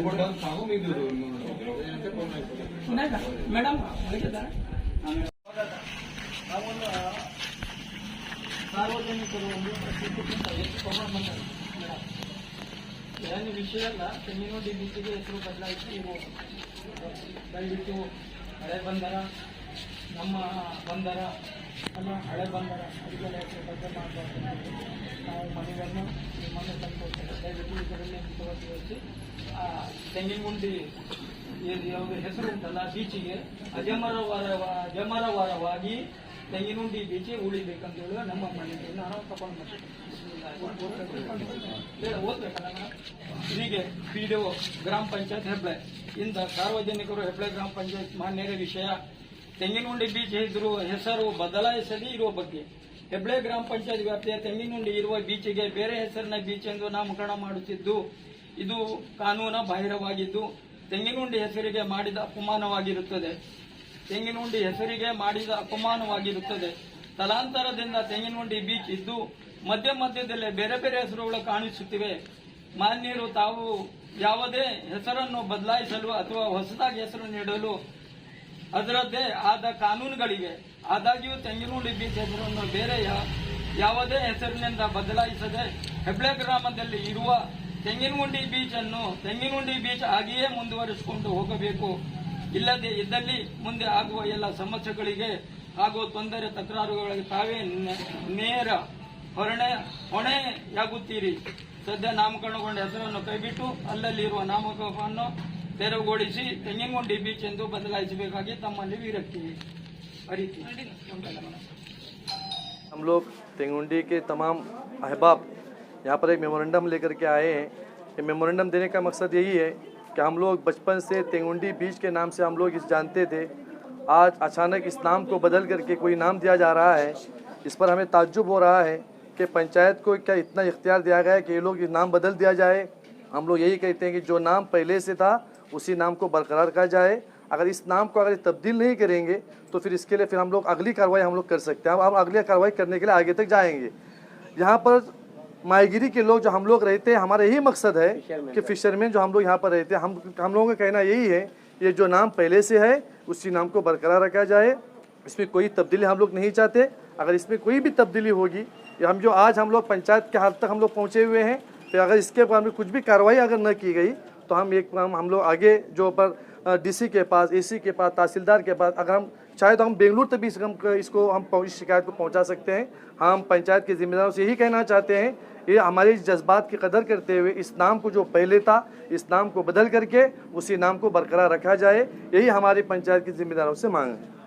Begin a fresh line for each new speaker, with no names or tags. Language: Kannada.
ಮೇಡಮ್ ಸಾರ್ವಜನಿಕರು ಏನು ವಿಷಯ ಅಲ್ಲ. ತೆಂಗಿನೋಡಿ ಬೀಚಿಗೆ ಹೆಸರು ಬದಲಾಯಿಸಿ ಇರ್ಬೋದು. ದಯವಿಟ್ಟು ಹಳೆ ಬಂದರ, ನಮ್ಮ ಬಂದರ ಅಲ್ಲ ಹಳೆ ಬಂದರ ಅದಕ್ಕೆಲ್ಲ ಹೆಸರು ಬದಲು ಮಾಡಬಾರ್ದು. ನಾವು ಮನೆಯನ್ನು ನಿಮ್ಮನ್ನು ತಂದುಕೊಡ್ತೇವೆ. ದಯವಿಟ್ಟು ಇದರಲ್ಲಿ ಮುತುವರ್ಜಿವಹಿಸಿ ತೆಂಗಿನಗುಂಡಿ ಯಾವುದು ಹೆಸರು ಉಂಟಲ್ಲ ಬೀಚಿಗೆ ಅಜಮರವಾರವಾಗಿ ತೆಂಗಿನುಂಡಿ ಬೀಚಿ ಉಳಿಬೇಕಂತ ಹೇಳುವ ನಮ್ಮ ಮನೆಗೆ ನಾನು ತಗೊಂಡು ಓದ್ಬೇಕಲ್ಲ. ಹೀಗೆ PDO ಗ್ರಾಮ ಪಂಚಾಯತ್ ಹೆಬ್ಳೆ ಇಂದ ಸಾರ್ವಜನಿಕರು ಹೆಬ್ಳೆ ಗ್ರಾಮ ಪಂಚಾಯತ್ ಮಾನ್ಯರ ವಿಷಯ ತೆಂಗಿನುಂಡಿ ಬೀಚ್ ಹೆಸರು ಬದಲಾಯಿಸದೇ ಇರುವ ಬಗ್ಗೆ ಹೆಬ್ಳೆ ಗ್ರಾಮ ಪಂಚಾಯತ್ ವ್ಯಾಪ್ತಿಯ ತೆಂಗಿನುಂಡಿ ಇರುವ ಬೀಚಿಗೆ ಬೇರೆ ಹೆಸರಿನ ಬೀಚ್ ಎಂದು ನಾಮಕರಣ ಮಾಡುತ್ತಿದ್ದು ಇದು ಕಾನೂನು ಬಾಹಿರವಾಗಿದ್ದು ತೆಂಗಿನುಂಡಿ ಹೆಸರಿಗೆ ಮಾಡಿದ ಅಪಮಾನವಾಗಿರುತ್ತದೆ. ತೆಂಗಿನುಂಡಿ ಹೆಸರಿಗೆ ಮಾಡಿದ ಅಪಮಾನವಾಗಿರುತ್ತದೆ. ತಲಾಂತರದಿಂದ ತೆಂಗಿನುಂಡಿ ಬೀಚ್ ಇದ್ದು ಮಧ್ಯ ಮಧ್ಯದಲ್ಲೇ ಬೇರೆ ಬೇರೆ ಹೆಸರುಗಳು ಕಾಣಿಸುತ್ತಿವೆ. ಮಾನ್ಯರು ತಾವು ಯಾವುದೇ ಹೆಸರನ್ನು ಬದಲಾಯಿಸಲು ಅಥವಾ ಹೊಸದಾಗಿ ಹೆಸರು ನೀಡಲು ಅದರದ್ದೇ ಆದ ಕಾನೂನುಗಳಿವೆ. ಆದಾಗ್ಯೂ ತೆಂಗಿನುಂಡಿ ಬೀಚ್ ಹೆಸರನ್ನು ಬೇರೆ ಯಾವುದೇ ಹೆಸರಿನಿಂದ ಬದಲಾಯಿಸದೆ ಹೆಬ್ಳೆ ಗ್ರಾಮದಲ್ಲಿ ಇರುವ ತೆಂಗಿನಗುಂಡಿ ಬೀಚ್ ಅನ್ನು ತೆಂಗಿನಗುಂಡಿ ಬೀಚ್ ಆಗಿಯೇ ಮುಂದುವರಿಸಿಕೊಂಡು ಹೋಗಬೇಕು. ಇಲ್ಲದೆ ಇದ್ದಲ್ಲಿ ಮುಂದೆ ಆಗುವ ಎಲ್ಲ ಸಮಸ್ಯೆಗಳಿಗೆ ಹಾಗೂ ತೊಂದರೆ ತಕರಾರುಗಳಿಗೆ ತಾವೇ ನೇರ ಹೊಣೆಯಾಗುತ್ತೀರಿ. ಸದ್ಯ ನಾಮಕರಣಗೊಂಡ ಹೆಸರನ್ನು ಕೈಬಿಟ್ಟು ಅಲ್ಲಲ್ಲಿರುವ ನಾಮಕರಣವನ್ನು ತೆರವುಗೊಳಿಸಿ ತೆಂಗಿನಗುಂಡಿ ಬೀಚ್ ಎಂದು ಬದಲಾಯಿಸಬೇಕಾಗಿ तಮ್ಮಲ್ಲಿ ವಿರಕ್ತಿ ಅರಿತಿ.
हम लोग तेंगुंडी के तमाम अहबाब यहाँ पर एक मेमोरेंडम लेकर के आए हैं। ये मेमोरेंडम देने का मकसद यही है कि हम लोग बचपन से तेंगुंडी बीच के नाम से हम लोग इस जानते थे। आज अचानक इस नाम को बदल करके कोई नाम दिया जा रहा है। इस पर हमें ताज्जुब हो रहा है कि पंचायत को क्या इतना इख्तियार दिया गया है कि ये लोग ये नाम बदल दिया जाए। हम लोग यही कहते हैं कि जो नाम पहले से था उसी नाम को बरकरार रखा जाए। अगर इस नाम को अगर तब्दील नहीं करेंगे तो फिर इसके लिए फिर हम लोग अगली कार्रवाई हम लोग कर सकते हैं। अब अगली कार्रवाई करने के लिए आगे तक जाएंगे। यहाँ पर माहीगिरी के लोग जो हम लोग रहते हैं, हमारा यही मकसद है कि फिशरमैन जो हम लोग यहाँ पर रहते हैं, हम लोगों का कहना यही है ये जो नाम पहले से है उसी नाम को बरकरार रखा जाए। इसमें कोई तब्दीली हम लोग नहीं चाहते। अगर इसमें कोई भी तब्दीली होगी हम जो आज हम लोग पंचायत के हाथ तक हम लोग पहुँचे हुए हैं, फिर अगर इसके बाद में कुछ भी कार्रवाई अगर न की गई तो हम लोग आगे जो पर DC के पास, AC के पास, तहसीलदार के पास अगर हम चाहे तो हम बेंगलुरु तक भी इसको हम इस शिकायत को पहुंचा सकते हैं। हम पंचायत के जिम्मेदारों से यही कहना चाहते हैं ये हमारे जज्बात की कदर करते हुए इस नाम को जो पहले था इस नाम को बदल करके उसी नाम को बरकरार रखा जाए। यही हमारी पंचायत के जिम्मेदारों से मांग है।